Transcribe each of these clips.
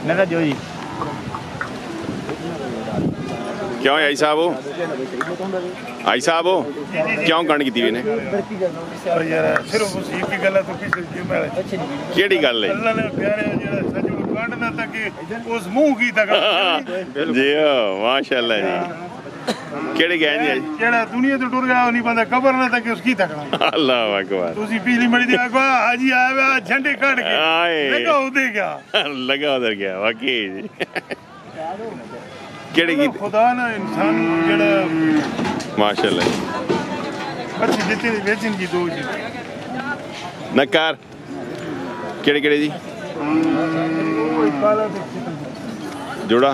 नका जो जी क्यों आई साहब हो आई साहब हो क्यों कण की ने यार सिर्फ उस एक ही गल है तो किस में केड़ी गल है अल्लाह ने प्यारे जेड़ा सजू कांड ना तक उस मुंह की तक जी माशाल्लाह जी केड़े गए जी जेड़ा दुनिया तो टुर गया नहीं बंदा कबर ना तक उसकी तकना अल्लाह अकबर तुसी पिछली मड़ी दी आगवा हाजी आया झंडे काट के लगा उधर क्या लगा उधर गया वाकई जी केड़े की खुदा ना इंसान जेड़ा माशाल्लाह अच्छी देते बेचन की दो जी नकार केड़े केड़े जी जोड़ा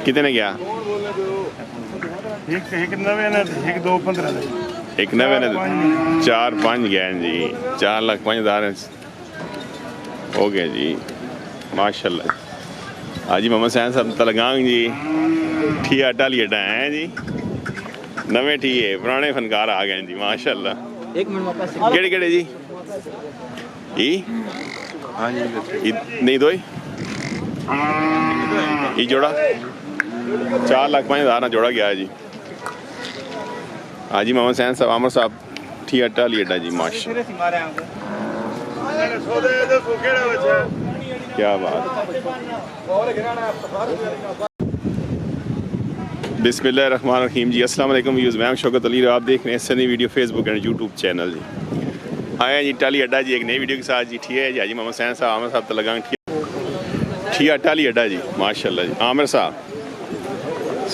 कितने गया एक नवे ने एक 2.15 एक नवे ने 4-5 गए जी 4,05,000 हो गए जी माशाल्लाह हाजी मोहम्मद सैन साहब तलगांग जी ठिया टालियडा हैं जी नवे ठिए पुराने फनकार आ गए जी माशाल्लाह एक मिनट वापस केड़े केड़े जी ई हां जी नहीं दो ई जोड़ा 4,05,000 जोड़ा गया है जी हाजी मोहम्मद सैन साहब आमर साहब ठिया टालियडा जी माशाल्लाह क्या बात बिस्मिल्लाहिर्रहमानिर्रहीम जी अस्सलाम वालेकुम व्यूज़ मैं शौकत अली आप देख रहे हैं Sunny video Facebook and YouTube channel जी आए हैं जी टाली अड्डा जी एक नई वीडियो के साथ जी ठीक है जी हाजी मोहम्मद सैन साहब आमिर साहब तलगांग ठिया टाली अड्डा जी माशाल्लाह जी आमिर साहब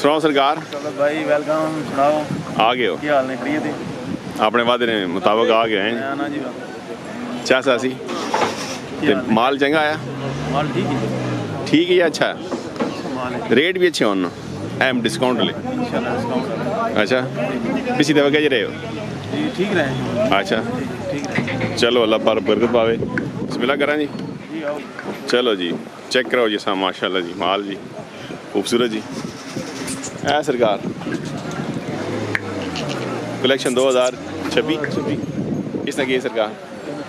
सुनाओ सरकार भाई वेलकम सुनाओ आ गए हो क्या हाल ने खड़ी थी अपने वादे ने मुताबिक आ गए हैं ना जी चाह सी माल चंगा आया माल ठीक है या अच्छा है रेट भी अच्छे होना एम डिस्काउंट ले इंशाल्लाह डिस्काउंट अच्छा पिछली दफा क्या रहे हो जी ठीक रहे अच्छा ठीक रहे चलो अल्लाह पर बरकत पावे बिस्मिल्लाह करा जी जी आओ चलो जी चेक कराओ जी साहब माशाल्लाह जी माल जी खूबसूरत जी है सरकार कलेक्शन 2026 किसने की सरकार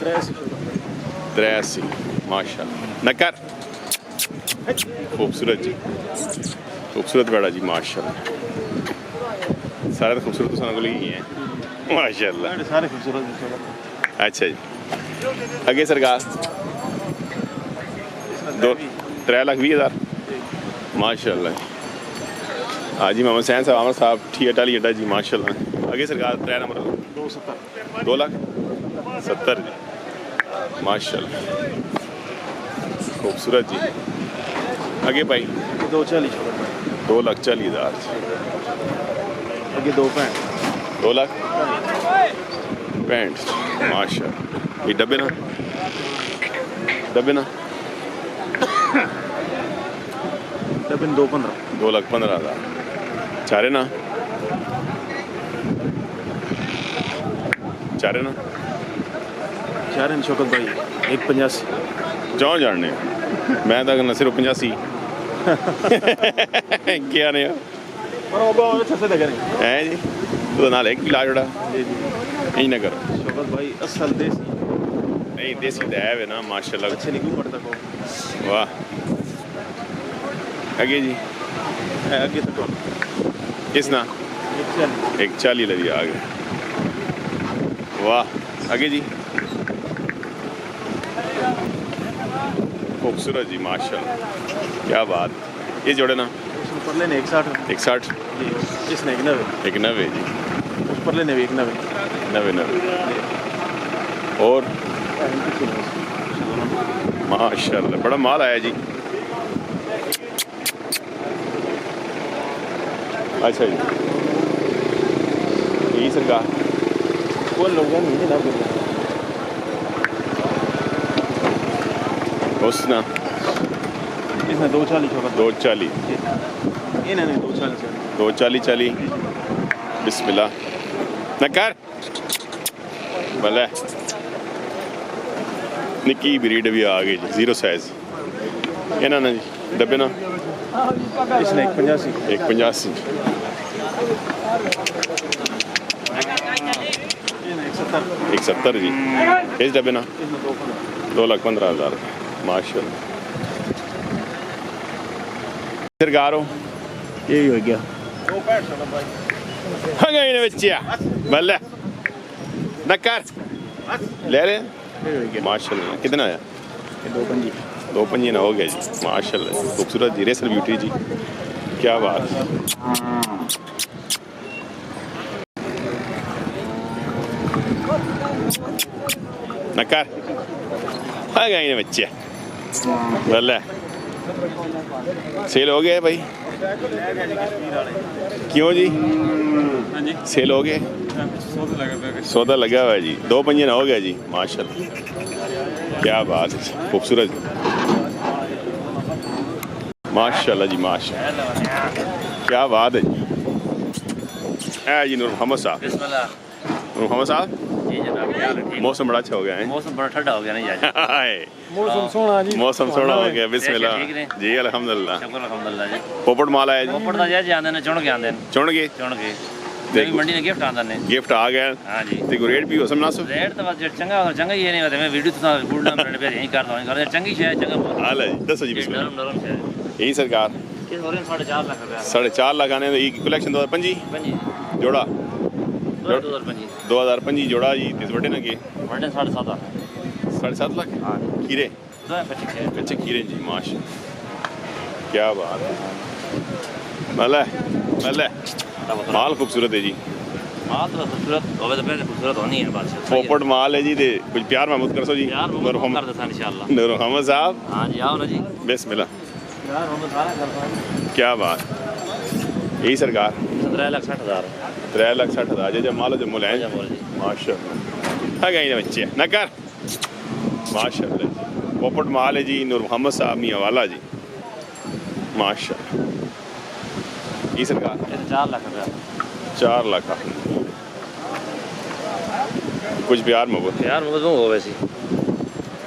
83 माशाल्लाह नकर खूबसूरत जी खूबसूरत बेड़ा जी माशाल्लाह सारे तो खूबसूरत तो को ही हैं माशाल्लाह सारे खूबसूरत अच्छा जी अगे सरकार 3,20,000 माशाल्लाह हाजी मोहम्मद सैन साहब आमर साहब ठिया टाली अड्डा जी माशाल्लाह आगे सरकार 3 नंबर 2,70,000 जी माशाल्लाह खूबसूरत जी आगे भाई 2,40,000 आगे 2,65,000 माशाल्लाह ये डब्बे ना 2,15,000 चारे ना चार शौकत भाई 185 जाओ जानने मैं तो कहना सिर्फ 85 क्या ने है जी तो नाल एक भी ला जोड़ा यही ना करो शौकत भाई असल देसी नहीं देसी तो है ना माशाल्लाह अच्छे नहीं पड़ता को वाह आगे जी आगे तक किस ना 140 लगी आ गए वाह आगे जी खूबसूरत जी माशाल्लाह क्या बात ये जोड़े ना ऊपर लेने 160 इसने 190 जी ऊपर लेने 90 और माशाल्लाह बड़ा माल आया जी अच्छा जी यही सरकार कौन लोग हैं मुझे ना बोलना उसना इसने 240 होगा 240 ये नहीं 240 बिस्मिल्लाह नकार भले निक्की ब्रीड भी आ गई जी 0 साइज ये ना जी डब्बे ना इसने 185 170 जी इस डब्बे ना 2,15,000 माशाल्लाह ਸਰਕਾਰ ਹੋ ये भी हो गया ਹਾਂ ਗਏ ਨੇ ਵਿੱਚ ਆ ਬੱਲੇ ਨਕਰ ਲੈ ਰਹੇ ये हो गया माशाल्लाह कितना आया ये 2 पंजी 2 पंजी ना हो गया जी माशाल्लाह खूबसूरत जी रेसर ब्यूटी जी क्या बात है। नकार आ गए ने बच्चे बल्ले सेल हो गए भाई क्यों जी सेल हो गए सौदा लगा हुआ है जी 2 पंजे ना हो गया जी माशाल्लाह क्या बात है खूबसूरत माशाल्लाह जी माशाल्लाह क्या बात है जी है जी नूर मोहम्मद साहब बिस्मिल्लाह नूर मोहम्मद साहब जी जनाब क्या हाल है? ठीक मौसम बड़ा अच्छा हो गया है मौसम बड़ा ठंडा हो गया नहीं यार हाय, मौसम सोना जी मौसम सोना हो गया बिस्मिल्लाह ठीक ने? जी अल्हम्दुलिल्लाह शुक्र अल्हम्दुलिल्लाह जी पोपट माल आया जी पोपट ਦਾ ਜੇ ਆਂਦੇ ਨੇ ਚੁਣ ਕੇ ਆਂਦੇ ਨੇ चुन गए ਚੁਣ ਕੇ ਨਵੀਂ ਮੰਡੀ ਨੇ ਗਿਫਟ ਆਂਦੇ ਨੇ गिफ्ट आ गया ਹਾਂ ਜੀ ਤੇ ਕੋਈ ਰੇਟ ਵੀ ਹੋ ਸਮਨਾਸੋ ਰੇਟ ਤਾਂ ਬਸ ਚੰਗਾ ਹੋ ਚੰਗਾ ਹੀ ਇਹ ਨਹੀਂ ਮੈਂ ਵੀਡੀਓ ਤੋਂ ਬੁੱਢਾ ਮੇਰੇ ਪੇ ਨਹੀਂ ਕਰਦਾ ਕਰਦੇ ਚੰਗੀ ਸ਼ੈ ਚੰਗਾ हाल है जी दसो जी बिस्मिल्लाह ਨਰਮ ਨਰਮ ਸ਼ੈ यही सरकार ਇਹ ਹੋ ਰਹੇ 4.5 ਲੱਖ ਰੁਪਏ 4.5 लगाने तो एक कलेक्शन 2025 ਪੰਜੀ जोड़ा 2025 2025 जोड़ा जी ते बड़े ना के ਵੱਡੇ 7.5 7.5 लाख ਹਾਂ खीरे 225 कच्चे खीरे जी माशाल्लाह क्या बात है भला माल खूबसूरत है जी ਮਾਤ ਖੂਬਸੂਰਤ ਹੋਵੇ ਤਾਂ ਪਹਿਲੇ ਖੂਬਸੂਰਤ ਹੋਣੀ ਹੈ ਬਸ पोपट माल है जी ते कुछ प्यार महमूद कर सो जी ਯਾਰ नूर ਉਹ ਕਰ मोहम्मद ਦਸਾਂ ਇਨਸ਼ਾਅੱਲਾ नूर मोहम्मद साहब ਹਾਂ ਜੀ ਆਓ ਨਾ ਜੀ बिस्मिल्लाह ਯਾਰ ਹੁਣ ਸਾਰਾ ਕਰਦਾ क्या बात यही सरकार 17,60,000 3,60,000 जब माल जब मुलायम ਜਮੋਲ ਜੀ माशाल्लाह आ गए बच्चे न कर माशाल्लाह जी पोपट माल है जी नूर मोहम्मद साहब मियाँ वाला जी माशाल्लाह ये सरकार ਇਹ 4 ਲੱਖ ਰੁਪਏ 4 लाख कुछ प्यार मोहब्बत ਯਾਰ ਮਜ਼ਬੂਤ ਹੋਵੇ ਸੀ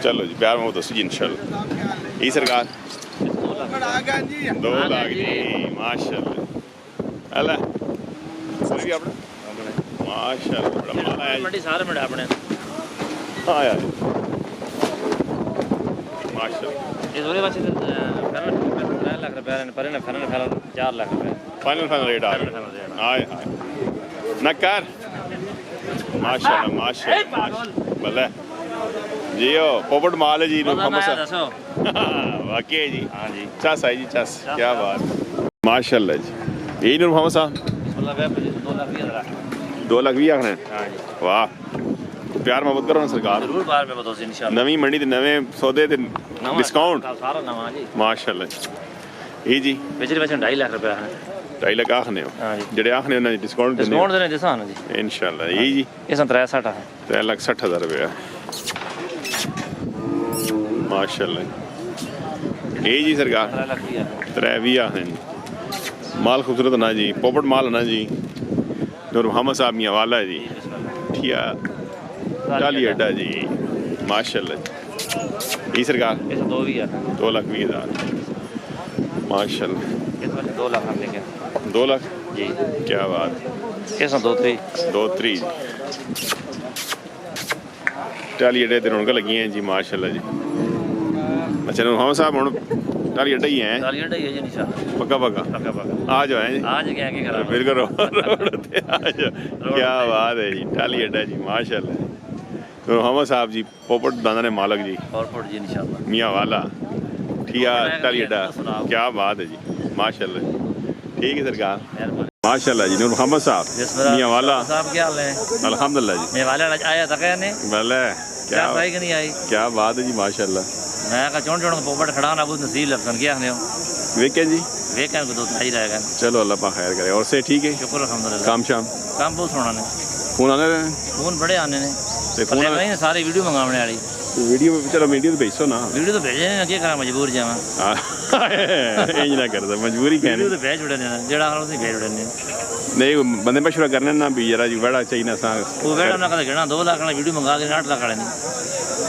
चलो जी प्यार मोहब्बत दसो जी इंशाल्लाह ये सरकार 2 लाख जी माशाल्लाह अल्लाह कोई भी अपना माशाल्लाह बड़ा माल आया जी ਮੰਡੀ ਸਾਰੇ ਮਿੰਟ ਆਪਣੇ आया जी माशाल्लाह ਇਸ ਉਹਦੇ ਵਾਸਤੇ ਫਿਰ 3 ਲੱਖ ਰੁਪਏ ਨੇ ਪਰ ਇਹਨੇ ਫਿਰ 4 ਲੱਖ ਰੁਪਏ फाइनल रेट आ गया हाय हाय न कर माशाल्लाह माशाल्लाह भले जियो पोपट माल है जी नूर मोहम्मद साहब ਦੱਸੋ वाकई है जी ਹਾਂ ਜੀ चस आई जी चस क्या बात माशाल्लाह जी यही नूर मोहम्मद साहब 16 ਰੁਪਏ 2 ਲੱਖ 20 ਹਜ਼ਾਰ 2 लाख 20 आखने ਹਾਂ जी वाह प्यार मोहब्बत करो ना सरकार ਜ਼ਰੂਰ ਬਾਹਰ ਪੇ ਬਤਾਓ ਇਨਸ਼ਾਅੱਲਾ नवी मंडी ते नवे सौदे ते डिस्काउंट ਸਾਰਾ ਨਵਾਂ ਜੀ माशाल्लाह ये जी ਪਿਛਲੇ ਵਜੇ 2.5 ਲੱਖ ਰੁਪਏ ਹੈ 2.5 लाख आखने हो ਹਾਂ ਜੀ ਜਿਹੜੇ ਆਖਨੇ ਉਹਨਾਂ ਦੀ ਡਿਸਕਾਊਂਟ ਦਿੰਦੇ ਡਿਸਕਾਊਂਟ ਦੇ ਦਿਸਾਂ ਨਾ ਜੀ ਇਨਸ਼ਾਅੱਲਾ ਇਹ ਜੀ ਇਹ 63 ਹੈ 3,60,000 रुपया माशाल्लाह ये जी सरकार 3 ਲੱਖ 20 320 आखने जी माल खूबसूरत ना जी पोपट माल है ना जी नूर मोहम्मद साहब मियाँ वाला है जी ठिया टाली अड्डा जी माशाल्लाह ये सरकार ਇਹ 2 ਵੀ ਹੈ 2,20,000 माशाल्लाह ਇਸ ਵਾਰ 2 ਲੱਖ ਲੈ ਕੇ 2 लाख ਜੀ क्या बात ਇਹ 2 3 2-3 टाली अड्डे ते रौनक लगी हैं जी माशाल्लाह जी अच्छा नूर मोहम्मद साहब हम टाली अड्डा ही हैं ਗਾਲੀਆਂ ਢਾਈ ਹੈ ਜੀ ਇਨਸ਼ਾਅੱਲਾ पक्का पक्का ਪੱਕਾ ਪੱਕਾ आ जाओ हैं जी आज क्या क्या करा बिल्कुल रोड पे आ जाओ क्या बात है जी टाली अड्डा जी माशाल्लाह नूर मोहम्मद साहब जी पोपट दाना ने मालक जी और फुट जी इंशाल्लाह मियाँ वाला ठिया टाली अड्डा क्या बात है जी माशाल्लाह ठीक है सरकार मेहरबानी माशाल्लाह जी नूर मोहम्मद साहब मियाँ वाला साहब क्या हाल है अल्हम्दुलिल्लाह जी मैं वाले आज आया था क्या ने भले क्या भाई कि नहीं आई क्या बात है जी माशाल्लाह मैं कहा चोन चोन पोपट खड़ा ना बहुत नसीब लफसन क्या ने वेके जी वेकन को तो आई रहेगा चलो अल्लाह पाक खैर करे और से ठीक है शुक्र अल्हम्दुलिल्लाह काम शाम काम बहुत सोना ने फोन आने रहे फोन बड़े आने ने ते फोन फोन नहीं सारी वीडियो मंगाने वाली वीडियो चलो वीडियो तो भेजो ना वीडियो तो भेजे ने क्या करा मजबूर जावा इंज ना करदा मजबूरी वीडियो कहने तो भेज उड़े ने जेड़ा हाल उसे भेज उड़े ने नहीं बंदे मशवरा करने ना भी जरा जी बड़ा चाहिए ना सा वो वेड़ा ना कदे घेना 2 लाख वाली वीडियो मंगा के 8 लाख वाले ने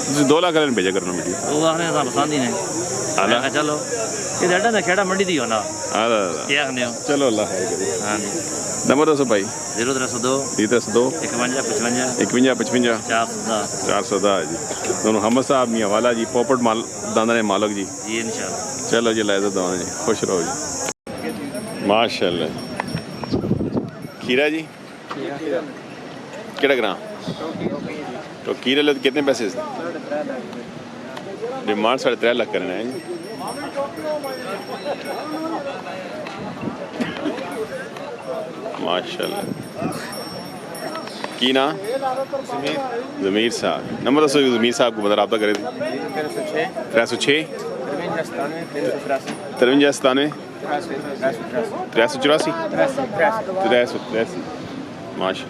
ਤੁਸੀਂ 2 ਲੱਖ ਲੈਣ ਭੇਜਿਆ ਕਰਨਾ ਵੀਡੀਓ वो आखने सा पसंद ही ने आला। मैं चलो ये डंडा ना खेड़ा मंडी दी होना ਆਹ क्या आखने हो ਚਲੋ ਅੱਲਾਹ ਖੈਰ ਕਰੇ हां जी ਨੰਬਰ ਦੱਸੋ ਭਾਈ 0302 302 51 55 51 55 410 410 जी दोनों मोहम्मद साहब मियाँ वाला जी पोपट माल दाना ने मालक जी जी इंशाल्लाह चलो जी लाइज़त दवाना जी खुश रहो जी माशाल्लाह। खीरा जी केड़ा ग्रां तो खीरे ले कितने पैसे डिमांड 3.5 लाख करना है जी। माशाल्लाह। की ना ज़मीर साहब नंबर दसो ज़मीर साहब को बता रब्ता करे 306 53 384 माशा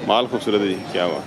माल खूबसूरत है जी क्या हुआ।